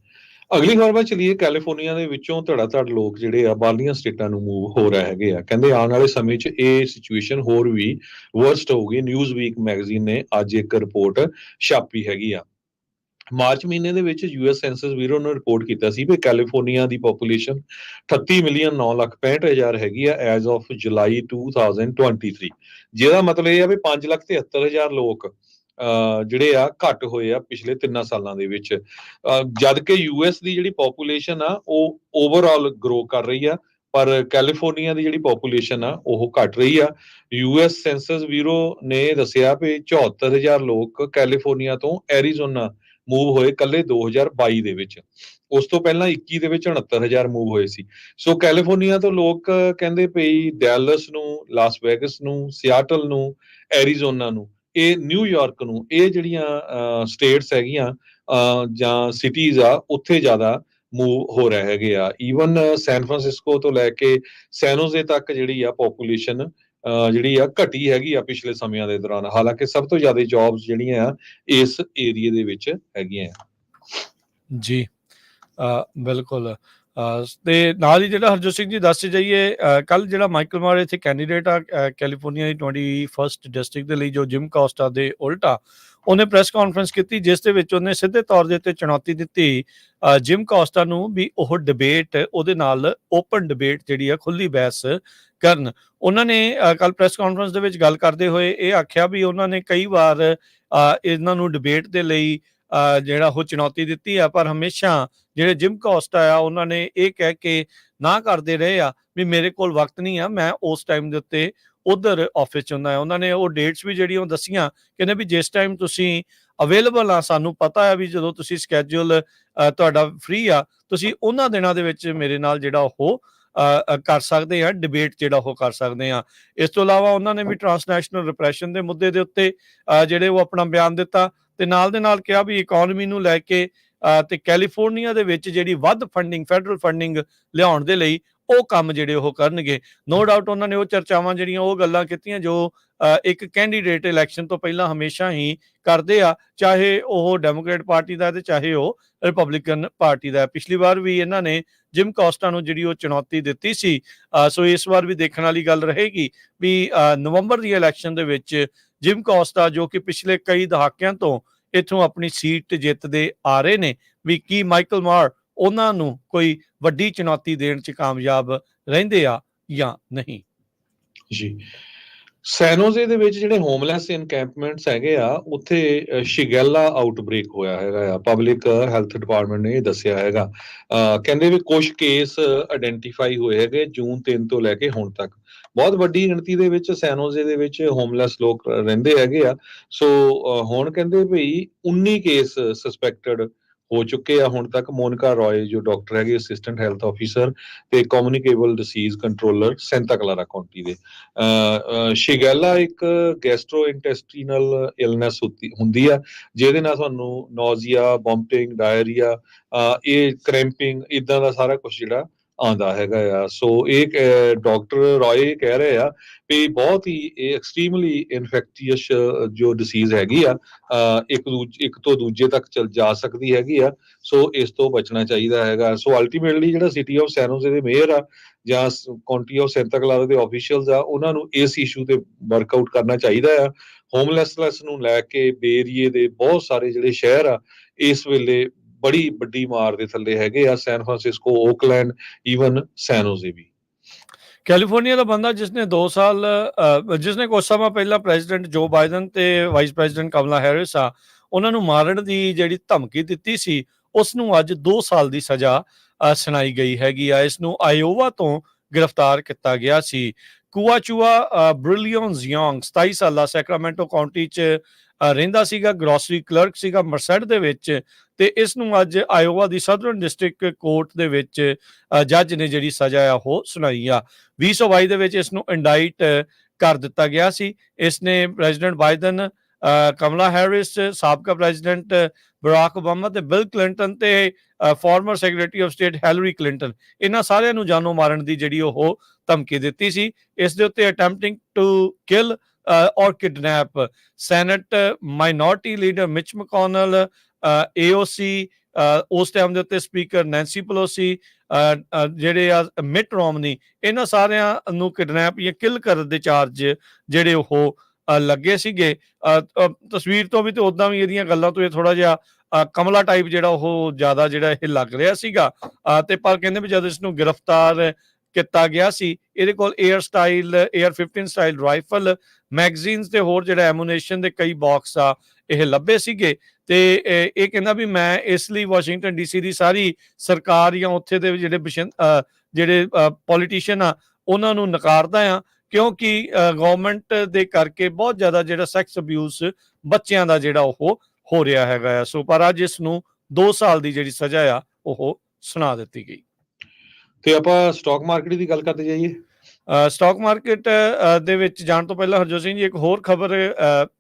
ਅਗਲੀ ਖਬਰ ਵੱਲ ਚਲੀਏ। ਕੈਲੀਫੋਰਨੀਆ ਦੇ ਵਿੱਚੋਂ ਧੜਾ-ਧੜ ਲੋਕ ਜਿਹੜੇ ਆ ਬਾਹਰਲੀਆਂ ਸਟੇਟਾਂ ਨੂੰ ਮੂਵ ਹੋ ਰਹੇ ਹੈਗੇ ਆ। ਕਹਿੰਦੇ ਆਉਣ ਵਾਲੇ ਸਮੇਂ 'ਚ ਇਹ ਸਿਚੁਏਸ਼ਨ ਹੋਰ ਵੀ ਵਰਸਟ ਹੋਊਗੀ। ਨਿਊਜ਼ ਵੀਕ ਮੈਗਜ਼ੀਨ ਨੇ ਅੱਜ ਇੱਕ ਰਿਪੋਰਟ ਛਾਪੀ ਹੈਗੀ ਆ। ਮਾਰਚ ਮਹੀਨੇ ਦੇ ਵਿੱਚ US ਸੈਂਸਸ ਬਿਊਰੋ ਨੇ ਰਿਪੋਰਟ ਕੀਤਾ ਸੀ ਵੀ ਕੈਲੀਫੋਰਨੀਆ ਦੀ ਪੋਪੂਲੇਸ਼ਨ 38,09,65,000 ਹੈਗੀ ਆ ਐਜ਼ ਆਫ ਜੁਲਾਈ 2023, ਜਿਹਦਾ ਮਤਲਬ ਇਹ ਆ ਵੀ 5,73,000 ਲੋਕ ਜਿਹੜੇ ਆ ਘੱਟ ਹੋਏ ਆ ਪਿਛਲੇ 3 ਸਾਲਾਂ ਦੇ ਵਿੱਚ। ਜਦ ਕਿ US ਦੀ ਜਿਹੜੀ ਪੋਪੂਲੇਸ਼ਨ ਆ ਉਹ ਓਵਰਆਲ ਗਰੋ ਕਰ ਰਹੀ ਆ, ਪਰ ਕੈਲੀਫੋਰਨੀਆ ਦੀ ਜਿਹੜੀ ਪੋਪੂਲੇਸ਼ਨ ਆ ਉਹ ਘਟ ਰਹੀ ਆ। US ਸੈਂਸਸ ਬਿਊਰੋ ਨੇ ਦੱਸਿਆ ਵੀ 74,000 ਲੋਕ ਕੈਲੀਫੋਰਨੀਆ ਤੋਂ ਐਰੀਜ਼ੋਨਾ ਮੂਵ ਹੋਏ ਕੱਲੇ 2022 ਦੇ ਵਿੱਚ। ਉਸ ਤੋਂ ਪਹਿਲਾਂ 21 ਦੇ ਵਿੱਚ 69,000 ਮੂਵ ਹੋਏ ਸੀ। ਸੋ ਕੈਲੀਫੋਰਨੀਆ ਤੋਂ ਲੋਕ ਕਹਿੰਦੇ ਪਈ ਡੈਲਸ ਨੂੰ, ਲਾਸ ਵੈਗਸ ਨੂੰ, ਸਿਆਟਲ ਨੂੰ, ਐਰੀਜ਼ੋਨਾ ਨੂੰ, ਇਹ ਨਿਊਯਾਰਕ ਨੂੰ, ਇਹ ਜਿਹੜੀਆਂ ਸਟੇਟਸ ਹੈਗੀਆਂ ਜਾਂ ਸਿਟੀਜ਼ ਆ, ਉੱਥੇ ਜ਼ਿਆਦਾ ਮੂਵ ਹੋ ਰਹੇ ਹੈਗੇ ਆ। ਈਵਨ ਸੈਨ ਫਰਾਂਸਿਸਕੋ ਤੋਂ ਲੈ ਕੇ ਸੈਨੋਜ਼ੇ ਤੱਕ ਜਿਹੜੀ ਆ ਪੋਪੂਲੇਸ਼ਨ ਜਿਹੜੀ ਆ ਘਟੀ ਹੈਗੀ ਆ ਪਿਛਲੇ ਸਮਿਆਂ ਦੇ ਦੌਰਾਨ। ਹਾਲਾਂਕਿ ਸਭ ਤੋਂ ਜ਼ਿਆਦਾ ਜੌਬਸ ਜਿਹੜੀਆਂ ਆ ਇਸ ਏਰੀਏ ਦੇ ਵਿੱਚ ਹੈਗੀਆਂ ਆ। ਜੀ ਬਿਲਕੁਲ। ਤੇ ਨਾਲ ਹੀ ਜਿਹੜਾ ਹਰਜੋਤ ਸਿੰਘ ਜੀ ਦੱਸ ਜਾਈਏ, ਕੱਲ ਜਿਹੜਾ ਮਾਈਕਲ ਮਾਰ ਇੱਥੇ ਕੈਂਡੀਡੇਟ ਆ ਕੈਲੀਫੋਰਨੀਆ ਦੀ 21st ਡਿਸਟ੍ਰਿਕਟ ਦੇ ਲਈ, ਜੋ ਜਿਮ ਕੋਸਟਾ ਦੇ ਉਲਟਾ, ਉਹਨੇ ਪ੍ਰੈਸ ਕਾਨਫਰੰਸ ਕੀਤੀ, ਜਿਸ ਦੇ ਵਿੱਚ ਉਹਨੇ ਸਿੱਧੇ ਤੌਰ ਦੇ ਉੱਤੇ ਚੁਣੌਤੀ ਦਿੱਤੀ ਜਿਮ ਕੋਸਟਾ ਨੂੰ ਵੀ ਉਹ ਡਿਬੇਟ, ਉਹਦੇ ਨਾਲ ਓਪਨ ਡਿਬੇਟ ਜਿਹੜੀ ਆ, ਖੁੱਲੀ ਬਹਿਸ ਕਰਨ। ਉਹਨਾਂ ਨੇ ਕੱਲ ਪ੍ਰੈਸ ਕਾਨਫਰੰਸ ਦੇ ਵਿੱਚ ਗੱਲ ਕਰਦੇ ਹੋਏ ਇਹ ਆਖਿਆ ਵੀ ਉਹਨਾਂ ਨੇ ਕਈ ਵਾਰ ਇਹਨਾਂ ਨੂੰ ਡਿਬੇਟ ਦੇ ਲਈ ਜਿਹੜਾ ਉਹ ਚੁਣੌਤੀ ਦਿੱਤੀ ਆ, ਪਰ ਹਮੇਸ਼ਾ ਜਿਹੜੇ ਜਿਮ ਕੋਸਟਾ ਆ ਉਹਨਾਂ ਨੇ ਇਹ ਕਹਿ ਕੇ ਨਾ ਕਰਦੇ ਰਹੇ ਆ ਵੀ ਮੇਰੇ ਕੋਲ ਵਕਤ ਨਹੀਂ ਆ, ਮੈਂ ਉਸ ਟਾਈਮ ਦੇ ਉੱਤੇ ਉਧਰ ਆਫਿਸ 'ਚ ਹੁੰਦਾ ਆ। ਉਹਨਾਂ ਨੇ ਉਹ ਡੇਟਸ ਵੀ ਜਿਹੜੀਆਂ ਉਹ ਦੱਸੀਆਂ, ਕਹਿੰਦੇ ਵੀ ਜਿਸ ਟਾਈਮ ਤੁਸੀਂ ਅਵੇਲੇਬਲ ਆ, ਸਾਨੂੰ ਪਤਾ ਆ ਵੀ ਜਦੋਂ ਤੁਸੀਂ ਸਕੈਜੂਲ ਤੁਹਾਡਾ ਫ੍ਰੀ ਆ, ਤੁਸੀਂ ਉਹਨਾਂ ਦਿਨਾਂ ਦੇ ਵਿੱਚ ਮੇਰੇ ਨਾਲ ਜਿਹੜਾ ਉਹ ਕਰ ਸਕਦੇ ਆ, ਡਿਬੇਟ ਜਿਹੜਾ ਉਹ ਕਰ ਸਕਦੇ ਆ। ਇਸ ਤੋਂ ਇਲਾਵਾ ਉਹਨਾਂ ਨੇ ਵੀ ਟਰਾਂਸਨੈਸ਼ਨਲ ਰਿਪਰੈਸ਼ਨ ਦੇ ਮੁੱਦੇ ਦੇ ਉੱਤੇ ਜਿਹੜੇ ਉਹ ਆਪਣਾ ਬਿਆਨ ਦਿੱਤਾ, ਤੇ ਨਾਲ ਦੇ ਨਾਲ ਕਿਹਾ ਵੀ ਇਕੋਨਮੀ ਨੂੰ ਲੈ ਕੇ ਤੇ ਕੈਲੀਫੋਰਨੀਆ ਦੇ ਵਿੱਚ ਜਿਹੜੀ ਵੱਧ ਫੰਡਿੰਗ, ਫੈਡਰਲ ਫੰਡਿੰਗ ਲਿਆਉਣ ਦੇ ਲਈ ਉਹ ਕੰਮ ਜਿਹੜੇ ਉਹ ਕਰਨਗੇ। ਨੋ ਡਾਊਟ ਉਹਨਾਂ ਨੇ ਉਹ ਚਰਚਾਵਾਂ ਜਿਹੜੀਆਂ ਉਹ ਗੱਲਾਂ ਕੀਤੀਆਂ ਜੋ ਇੱਕ ਕੈਂਡੀਡੇਟ ਇਲੈਕਸ਼ਨ ਤੋਂ ਪਹਿਲਾਂ ਹਮੇਸ਼ਾ ਹੀ ਕਰਦੇ ਆ, ਚਾਹੇ ਉਹ ਡੈਮੋਕ੍ਰੇਟ ਪਾਰਟੀ ਦਾ ਤੇ ਚਾਹੇ ਉਹ ਰਿਪਬਲਿਕਨ ਪਾਰਟੀ ਦਾ। ਪਿਛਲੀ ਵਾਰ ਵੀ ਇਹਨਾਂ ਨੇ ਜਿਮ ਕੋਸਟਾ ਨੂੰ ਜਿਹੜੀ ਉਹ ਚੁਣੌਤੀ ਦਿੱਤੀ ਸੀ। ਸੋ ਇਸ ਵਾਰ ਵੀ ਦੇਖਣ ਵਾਲੀ ਗੱਲ ਰਹੇਗੀ ਵੀ ਨਵੰਬਰ ਦੀ ਇਲੈਕਸ਼ਨ ਦੇ ਵਿੱਚ ਜਿਮ ਕੋਸਟਾ, ਜੋ ਕਿ ਪਿਛਲੇ ਕਈ ਦਹਾਕਿਆਂ ਤੋਂ ਇੱਥੋਂ ਆਪਣੀ ਸੀਟ ਜਿੱਤਦੇ ਆ ਰਹੇ ਨੇ, ਵੀ ਕੀ ਮਾਈਕਲ ਮਾਰ ਉਹਨਾਂ ਨੂੰ ਕੋਈ ਵੱਡੀ ਚੁਣੌਤੀ ਦੇਣ 'ਚ ਕਾਮਯਾਬ ਰਹਿੰਦੇ ਆ ਜਾਂ ਨਹੀਂ। ਜੀ, ਸੈਨੋਜ਼ੇ ਦੇ ਵਿੱਚ ਜਿਹੜੇ ਹੋਮਲੈਸ ਇਨਕੈਂਪਮੈਂਟਸ ਹੈਗੇ ਆ, ਉੱਥੇ ਸ਼ਿਗੈਲਾ ਆਊਟਬ੍ਰੇਕ ਹੋਇਆ ਹੈਗਾ ਆ। ਪਬਲਿਕ ਹੈਲਥ ਡਿਪਾਰਟਮੈਂਟ ਨੇ ਇਹ ਦੱਸਿਆ ਹੈਗਾ। ਕਹਿੰਦੇ ਵੀ ਕੁਝ ਕੇਸ ਆਇਡੈਂਟੀਫਾਈ ਹੋਏ ਹੈਗੇ ਜੂਨ 3 ਤੋਂ ਲੈ ਕੇ ਹੁਣ ਤੱਕ। ਬਹੁਤ ਵੱਡੀ ਗਿਣਤੀ ਦੇ ਵਿੱਚ ਸੈਨੋਜ਼ੇ ਦੇ ਵਿੱਚ ਹੋਮਲੈਸ ਲੋਕ ਰਹਿੰਦੇ ਹੈਗੇ ਆ। ਸੋ ਹੁਣ ਕਹਿੰਦੇ ਵੀ 19 ਕੇਸ ਸਸਪੈਕਟਡ ਹੋ ਚੁੱਕੇ ਆ ਹੁਣ ਤੱਕ। ਮੋਨਿਕਾ ਰॉय ਜੋ ਡਾਕਟਰ ਹੈਗੇ, ਅਸਿਸਟੈਂਟ ਹੈਲਥ ਆਫੀਸਰ ਤੇ communicable disease controller Santa Clara County ਦੇ। ਸ਼ਿਗੈਲਾ ਇੱਕ ਗੈਸਟਰੋ ਇੰਟੈਸਟੀਨਲ ਇਲਨੈਸ ਹੁੰਦੀ ਆ, ਜਿਹਦੇ ਨਾਲ ਤੁਹਾਨੂੰ ਨੌਜ਼ੀਆ, ਵੋਮਟਿੰਗ, ਡਾਇਰੀਆ, ਇਹ ਕ੍ਰੈਂਪਿੰਗ, ਇਦਾਂ ਦਾ ਸਾਰਾ ਕੁਝ ਜਿਹੜਾ ਆਉਂਦਾ ਹੈਗਾ ਆ। ਸੋ ਇਹ ਡਾਕਟਰ ਰॉय ਕਹਿ ਰਹੇ ਆ ਵੀ ਬਹੁਤ ਹੀ ਇਹ ਐਕਸਟ੍ਰੀਮਲੀ ਇਨਫੈਕਟੀਅਸ ਜੋ ਡਿਸੀਜ਼ ਹੈਗੀ ਆ, ਇੱਕ ਤੋਂ ਦੂਜੇ ਤੱਕ ਜਾ ਸਕਦੀ ਹੈਗੀ ਆ। ਸੋ ਇਸ ਤੋਂ ਬਚਣਾ ਚਾਹੀਦਾ ਹੈਗਾ। ਸੋ ਅਲਟੀਮੇਟਲੀ ਜਿਹੜਾ ਸਿਟੀ ਆਫ ਸੈਨੋਜ਼ੇ ਦੇ ਮੇਅਰ ਆ ਜਾਂ ਕਾਉਂਟੀ ਆਫ ਸੈਂਟਾ ਕਲਾਰਾ ਦੇ ਆਫੀਸ਼ੀਅਲਸ ਆ, ਉਹਨਾਂ ਨੂੰ ਇਸ ਇਸ਼ੂ ਤੇ ਵਰਕਆਊਟ ਕਰਨਾ ਚਾਹੀਦਾ ਆ। ਹੋਮਲੈਸਨੈਸ ਨੂੰ ਲੈ ਕੇ ਬੇ ਏਰੀਏ ਦੇ ਬਹੁਤ ਸਾਰੇ ਜਿਹੜੇ ਸ਼ਹਿਰ ਆ ਇਸ ਵੇਲੇ ਬੜੀ ਵੱਡੀ ਮਾਰ ਦੇ ਥੱਲੇ ਹੈਗੇ ਆ। ਸੈਨ ਫਰਾਂਸਿਸਕੋ, ਓਕਲੈਂਡ, ਈਵਨ ਸੈਨੋਜ਼ੇ ਵੀ। ਕੈਲੀਫੋਰਨੀਆ ਦਾ ਬੰਦਾ ਜਿਸਨੇ 2 ਸਾਲ ਜਿਸਨੇ ਕੁਝ ਸਮਾਂ ਪਹਿਲਾਂ ਪ੍ਰੈਜ਼ੀਡੈਂਟ ਜੋ ਬਾਈਡਨ ਤੇ ਵਾਈਸ ਪ੍ਰੈਜ਼ੀਡੈਂਟ ਕਮਲਾ ਹੈਰਿਸ ਆ ਉਹਨਾਂ ਨੂੰ ਮਾਰਨ ਦੀ ਜਿਹੜੀ ਧਮਕੀ ਦਿੱਤੀ ਸੀ, ਉਸ ਨੂੰ ਅੱਜ 2 ਸਾਲ ਦੀ ਸਜ਼ਾ ਸੁਣਾਈ ਗਈ ਹੈਗੀ ਆ। ਇਸ ਨੂੰ ਆਇਓਵਾ ਤੋਂ ਗ੍ਰਿਫਤਾਰ ਕੀਤਾ ਗਿਆ ਸੀ। ਕੁਆਚੂਆ ਬ੍ਰਿਲੀਅਨਸ ਯੋਂਗ 27 ਸਾਲਾ ਸੈਕਰਾਮੈਂਟੋ ਕਾਉਂਟੀ 'ਚ ਰਹਿੰਦਾ ਸੀਗਾ, ਗਰੋਸਰੀ ਕਲਰਕ ਸੀਗਾ ਮਰਸੈਡ ਦੇ ਵਿੱਚ, ਤੇ ਇਸ ਨੂੰ ਅੱਜ ਆਇਓਵਾ ਦੀ ਸਦਰਨ ਡਿਸਟ੍ਰਿਕਟ ਕੋਰਟ ਦੇ ਵਿੱਚ ਜੱਜ ਨੇ ਜਿਹੜੀ ਸਜ਼ਾ ਆ ਉਹ ਸੁਣਾਈ ਆ। 2022 ਦੇ ਵਿੱਚ ਇਸ ਨੂੰ ਇੰਡਾਈਟ ਕਰ ਦਿੱਤਾ ਗਿਆ ਸੀ। ਇਸ ਨੇ ਪ੍ਰੈਜ਼ੀਡੈਂਟ ਬਾਈਡਨ, ਕਮਲਾ ਹੈਰਿਸ, ਸਾਬਕਾ ਪ੍ਰੈਜ਼ੀਡੈਂਟ ਬਰਾਕ ਓਬਾਮਾ ਤੇ ਬਿਲ ਕਲਿੰਟਨ ਤੇ former secretary of state Hillary Clinton, ਇਹਨਾਂ ਸਾਰਿਆਂ ਨੂੰ ਜਾਨੋਂ ਮਾਰਨ ਦੀ ਜਿਹੜੀ ਉਹ ਧਮਕੀ ਦਿੱਤੀ ਸੀ। ਇਸ ਦੇ ਉੱਤੇ ਅਟੈਂਪਟਿੰਗ ਟੂ ਕਿਲ ਔਰ ਕਿਡਨੈਪ ਸੈਨੇਟ ਮਾਈਨੋਰਟੀ ਲੀਡਰ ਮਿਚ ਮੈਕੋਨਲ, AOC, ਉਸ ਟਾਈਮ ਦੇ ਉੱਤੇ ਸਪੀਕਰ ਨੈਂਸੀ ਪਲੋਸੀ, ਜਿਹੜੇ ਆ ਮਿਟ ਰੋਮਨੀ, ਇਹਨਾਂ ਸਾਰਿਆਂ ਨੂੰ ਕਿਡਨੈਪ ਜਾਂ ਕਿਲ ਕਰਨ ਦੇ ਚਾਰਜ ਜਿਹੜੇ ਉਹ ਲੱਗੇ ਸੀਗੇ। ਤਸਵੀਰ ਤੋਂ ਵੀ ਤੇ ਉਦਾਂ ਵੀ ਇਹਦੀਆਂ ਗੱਲਾਂ ਤੋਂ ਇਹ ਥੋੜਾ ਜਿਹਾ ਕਮਲਾ ਟਾਈਪ ਜਿਹੜਾ ਉਹ ਜ਼ਿਆਦਾ ਜਿਹੜਾ ਇਹ ਲੱਗ ਰਿਹਾ ਸੀਗਾ। ਤੇ ਪਰ ਕਹਿੰਦੇ ਵੀ ਜਦ ਇਸ ਨੂੰ ਗ੍ਰਿਫਤਾਰ ਕੀਤਾ ਗਿਆ ਸੀ, ਇਹਦੇ ਕੋਲ AR-15 ਸਟਾਈਲ ਰਾਈਫਲ, ਮੈਗਜ਼ੀਨਸ ਤੇ ਹੋਰ ਜਿਹੜਾ ਐਮੂਨੇਸ਼ਨ ਦੇ ਕਈ ਬਾਕਸ ਆ ਇਹ ਲੱਭੇ ਸੀਗੇ। ਤੇ ਇਹ ਕਹਿੰਦਾ ਵੀ ਮੈਂ ਇਸ ਲਈ ਵਾਸ਼ਿੰਗਟਨ DC ਦੀ ਸਾਰੀ ਸਰਕਾਰ ਜਾਂ ਉੱਥੇ ਦੇ ਜਿਹੜੇ ਪੋਲੀਟੀਸ਼ੀਅਨ ਆ ਉਹਨਾਂ ਨੂੰ ਨਕਾਰਦਾ ਆ, ਕਿਉਂਕਿ ਗਵਰਨਮੈਂਟ ਦੇ ਕਰਕੇ ਬਹੁਤ ਜ਼ਿਆਦਾ ਜਿਹੜਾ ਸੈਕਸ ਅਬਿਊਜ਼ ਬੱਚਿਆਂ ਦਾ ਜਿਹੜਾ ਉਹ ਹੋ ਰਿਹਾ ਹੈਗਾ ਆ। ਸੋ ਪਰ ਅੱਜ ਇਸ ਨੂੰ 2 ਸਾਲ ਦੀ ਜਿਹੜੀ ਸਜ਼ਾ ਆ ਉਹ ਸੁਣਾ ਦਿੱਤੀ ਗਈ। ਤੇ ਆਪਾਂ ਸਟਾਕ ਮਾਰਕੀਟ ਦੀ ਗੱਲ ਕਰਦੇ ਜਾਈਏ। ਸਟਾਕ ਮਾਰਕੀਟ ਦੇ ਵਿੱਚ ਜਾਣ ਤੋਂ ਪਹਿਲਾਂ ਹਰਜੋਤ ਸਿੰਘ ਜੀ, ਇੱਕ ਹੋਰ ਖਬਰ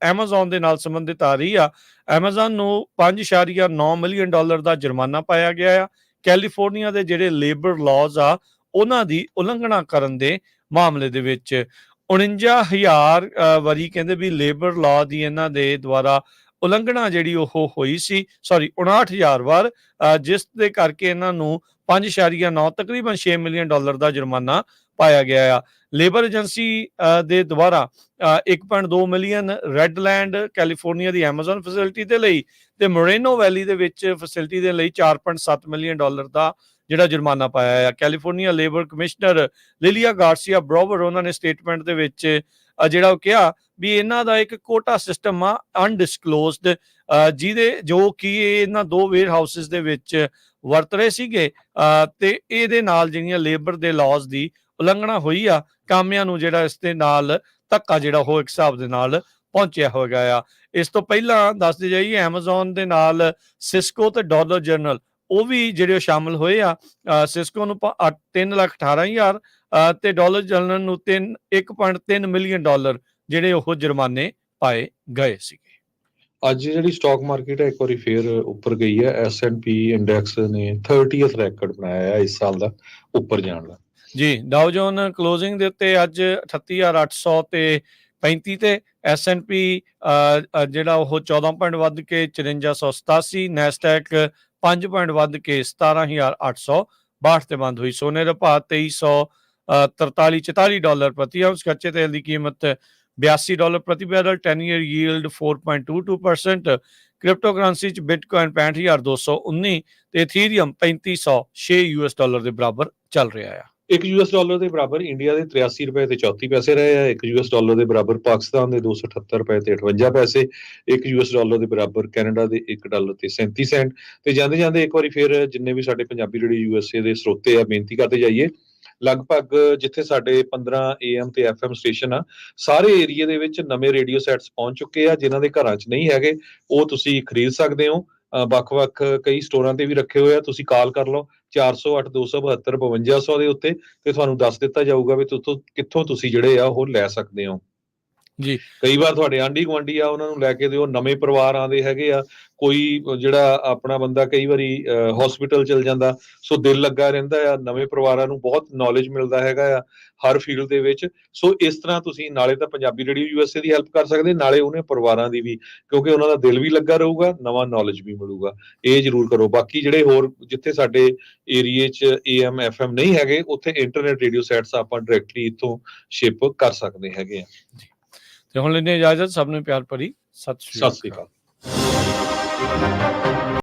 ਐਮਾਜ਼ੋਨ ਦੇ ਨਾਲ ਸੰਬੰਧਿਤ ਆ ਰਹੀ ਆ। ਐਮਾਜ਼ੋਨ ਨੂੰ $5.9 ਮਿਲੀਅਨ ਦਾ ਜੁਰਮਾਨਾ ਪਾਇਆ ਗਿਆ ਆ ਕੈਲੀਫੋਰਨੀਆ ਦੇ ਜਿਹੜੇ ਲੇਬਰ ਲਾਜ਼ ਆ ਉਹਨਾਂ ਦੀ ਉਲੰਘਣਾ ਕਰਨ ਦੇ ਮਾਮਲੇ ਦੇ ਵਿੱਚ। 49,000 ਵਾਰੀ ਕਹਿੰਦੇ ਵੀ ਲੇਬਰ ਲਾਅ ਦੀ ਇਹਨਾਂ ਦੇ ਦੁਆਰਾ ਉਲੰਘਣਾ ਜਿਹੜੀ ਉਹ ਹੋਈ ਸੀ, 59,000 ਵਾਰ, ਜਿਸ ਦੇ ਕਰਕੇ ਇਹਨਾਂ ਨੂੰ 5.9 ਤਕਰੀਬਨ $6 ਮਿਲੀਅਨ ਦਾ ਜੁਰਮਾਨਾ ਪਾਇਆ ਗਿਆ ਆ। ਲੇਬਰ ਏਜੰਸੀ ਦੇ ਦੁਆਰਾ 1.2 ਮਿਲੀਅਨ ਰੈਡਲੈਂਡ ਕੈਲੀਫੋਰਨੀਆ ਦੀ ਐਮਾਜ਼ੋਨ ਫੈਸਿਲਿਟੀ ਦੇ ਲਈ ਤੇ ਮੋਰੇਨੋ ਵੈਲੀ ਦੇ ਵਿੱਚ ਫੈਸਿਲਿਟੀ ਦੇ ਲਈ $4.7 ਮਿਲੀਅਨ ਦਾ ਜਿਹੜਾ ਜੁਰਮਾਨਾ ਪਾਇਆ ਆ। ਕੈਲੀਫੋਰਨੀਆ ਲੇਬਰ ਕਮਿਸ਼ਨਰ ਲਿਲੀਆ ਗਾਰਸੀਆ ਬਰੋਵਰ ਉਹਨਾਂ ਨੇ ਸਟੇਟਮੈਂਟ ਦੇ ਵਿੱਚ ਜਿਹੜਾ ਉਹ ਕਿਹਾ ਵੀ ਇਹਨਾਂ ਦਾ ਇੱਕ ਕੋਟਾ ਸਿਸਟਮ ਆ ਅਨਡਿਸਕਲੋਜ਼ਡ, ਜਿਹਦੇ ਜੋ ਕਿ ਇਹਨਾਂ 2 ਵੇਅਰ ਹਾਊਸਿਸ ਦੇ ਵਿੱਚ ਵਰਤ ਰਹੇ ਸੀਗੇ, ਤੇ ਇਹਦੇ ਨਾਲ ਜਿਹੜੀਆਂ ਲੇਬਰ ਦੇ ਲਾਜ਼ ਦੀ ਉਲੰਘਣਾ ਹੋਈ ਆ। ਕਾਮਿਆਂ ਨੂੰ ਜਿਹੜਾ ਇਸ ਦੇ ਨਾਲ ਧੱਕਾ ਜਿਹੜਾ ਉਹ ਇੱਕ ਹਿਸਾਬ ਦੇ ਨਾਲ ਪਹੁੰਚਿਆ ਹੋਏਗਾ ਆ। ਇਸ ਤੋਂ ਪਹਿਲਾਂ ਦੱਸਦੇ ਜਾਈਏ ਐਮਾਜ਼ੋਨ ਦੇ ਨਾਲ ਸਿਸਕੋ ਤੇ ਡਾਲਰ ਜਨਰਲ ਉਹ ਵੀ ਜਿਹੜੇ ਸ਼ਾਮਲ ਹੋਏ ਆ। ਸਿਸਕੋ ਨੂੰ 3,18,000 ਤੇ ਡਾਲਰ ਜਨਰਲ ਨੂੰ 1.3 ਮਿਲੀਅਨ ਡਾਲਰ ਜਿਹੜੇ ਉਹ ਜੁਰਮਾਨੇ ਪਾਏ ਗਏ ਸੀਗੇ। ਅੱਜ ਜਿਹੜੀ ਸਟਾਕ ਮਾਰਕੀਟ ਹੈ ਇੱਕ ਵਾਰੀ ਫੇਰ ਉੱਪਰ ਗਈ ਹੈ। S&P ਇੰਡੈਕਸ ਨੇ 30th ਰੈਕੋਰਡ ਬਣਾਇਆ ਹੈ ਇਸ ਸਾਲ ਦਾ ਉੱਪਰ ਜਾਣ ਦਾ। ਜੀ, ਡਾਓ ਜੋਨ ਕਲੋਜ਼ਿੰਗ ਦੇ ਉੱਤੇ ਅੱਜ 38,800 ਤੇ 35 ਤੇ, S&P ਜਿਹੜਾ ਉਹ 14 ਪੁਆਇੰਟ ਵੱਧ ਕੇ 5487, ਨੈਸਡੈਕ 5 ਪੁਆਇੰਟ ਵੱਧ ਕੇ 17,862 ਤੇ ਬੰਦ ਹੋਈ। ਸੋਨੇ ਦਾ ਭਾਅ 2343 ਡਾਲਰ ਪ੍ਰਤੀ ਆਉਂਸ, ਕੱਚੇ ਤੇਲ ਦੀ ਕੀਮਤ $82 ਪ੍ਰਤੀ barrel, 10 year yield 4.22%, crypto currency ਚ ਬਿਟਕੋਇਨ 65,219 ਤੇ ਇਥੀਰੀਅਮ 3506 $US ਦੇ ਬਰਾਬਰ ਚੱਲ ਰਿਹਾ ਆ। ਇੱਕ $US ਦੇ ਬਰਾਬਰ ਇੰਡੀਆ ਦੇ 83 ਰੁਪਏ ਤੇ 34 ਪੈਸੇ ਰਹੇ ਆ। ਇੱਕ $US ਦੇ ਬਰਾਬਰ ਪਾਕਿਸਤਾਨ ਦੇ 278 ਰੁਪਏ ਤੇ 58 ਪੈਸੇ। ਇੱਕ $US ਦੇ ਬਰਾਬਰ ਕੈਨੇਡਾ ਦੇ $1 ਤੇ 37 ਸੈਂਟ। ਤੇ ਜਾਂਦੇ ਜਾਂਦੇ ਇੱਕ ਵਾਰੀ ਫਿਰ ਜਿੰਨੇ ਵੀ ਸਾਡੇ ਪੰਜਾਬੀ ਜਿਹੜੇ USA ਦੇ ਸਰੋਤੇ ਆ ਬੇਨਤੀ ਕਰਦੇ ਜਾਈਏ, ਲਗਭਗ ਜਿੱਥੇ ਸਾਡੇ 15 AM ਤੇ FM ਸਟੇਸ਼ਨ ਆ, ਸਾਰੇ ਏਰੀਏ ਦੇ ਵਿੱਚ ਨਵੇਂ ਰੇਡੀਓ ਸੈਟਸ ਪਹੁੰਚ ਚੁੱਕੇ ਆ। ਜਿਨ੍ਹਾਂ ਦੇ ਘਰਾਂ 'ਚ ਨਹੀਂ ਹੈਗੇ ਉਹ ਤੁਸੀਂ ਖਰੀਦ ਸਕਦੇ ਹੋ। ਵੱਖ-ਵੱਖ ਕਈ ਸਟੋਰਾਂ ਤੇ ਵੀ ਰੱਖੇ ਹੋਏ ਆ। ਤੁਸੀਂ ਕਾਲ ਕਰ ਲਓ 408 272 5200 ਦੇ ਉੱਤੇ ਤੇ ਤੁਹਾਨੂੰ ਦੱਸ ਦਿੱਤਾ ਜਾਊਗਾ ਵੀ ਕਿੱਥੋਂ ਤੁਸੀਂ ਜਿਹੜੇ ਆ ਉਹ ਲੈ ਸਕਦੇ ਹੋ। ਜੀ, ਕਈ ਵਾਰ ਤੁਹਾਡੇ ਆਂਢੀ ਗੁਆਂਢੀ ਆ ਉਹਨਾਂ ਨੂੰ ਲੈ ਕੇ ਦਿਓ। ਨਵੇਂ ਪਰਿਵਾਰ ਆਉਂਦੇ ਹੈਗੇ ਆ, ਕੋਈ ਜਿਹੜਾ ਆਪਣਾ ਬੰਦਾ ਕਈ ਵਾਰੀ ਹਸਪੀਟਲ ਚਲ ਜਾਂਦਾ, ਸੋ ਦਿਲ ਲੱਗਾ ਰਹਿੰਦਾ ਆ। ਨਵੇਂ ਪਰਿਵਾਰਾਂ ਨੂੰ ਬਹੁਤ ਨੌਲੇਜ ਮਿਲਦਾ ਹੈਗਾ ਆ ਹਰ ਫੀਲਡ ਦੇ ਵਿੱਚ। ਸੋ ਇਸ ਤਰ੍ਹਾਂ ਤੁਸੀਂ ਨਾਲੇ ਤਾਂ ਪੰਜਾਬੀ ਰੇਡੀਓ USA ਦੀ ਹੈਲਪ ਕਰ ਸਕਦੇ, ਨਾਲੇ ਉਹਨੇ ਪਰਿਵਾਰਾਂ ਦੀ ਵੀ, ਕਿਉਂਕਿ ਉਹਨਾਂ ਦਾ ਦਿਲ ਵੀ ਲੱਗਾ ਰਹੂਗਾ, ਨਵਾਂ ਨੌਲੇਜ ਵੀ ਮਿਲੂਗਾ। ਇਹ ਜ਼ਰੂਰ ਕਰੋ। ਬਾਕੀ ਜਿਹੜੇ ਹੋਰ ਜਿੱਥੇ ਸਾਡੇ ਏਰੀਏ 'ਚ AM FM ਨਹੀਂ ਹੈਗੇ, ਉੱਥੇ ਇੰਟਰਨੈਟ ਰੇਡੀਓ ਸੈਟਸ ਆਪਾਂ ਡਾਇਰੈਕਟਲੀ ਇੱਥੋਂ ਸ਼ਿਪ ਕਰ ਸਕਦੇ ਹੈਗੇ ਆ। ਤੇ ਹੁਣ ਲੈਂਦੇ ਇਜਾਜ਼ਤ। ਸਭ ਨੂੰ ਪਿਆਰ ਭਰੀ ਸਤਿ ਸ਼੍ਰੀ ਅਕਾਲ।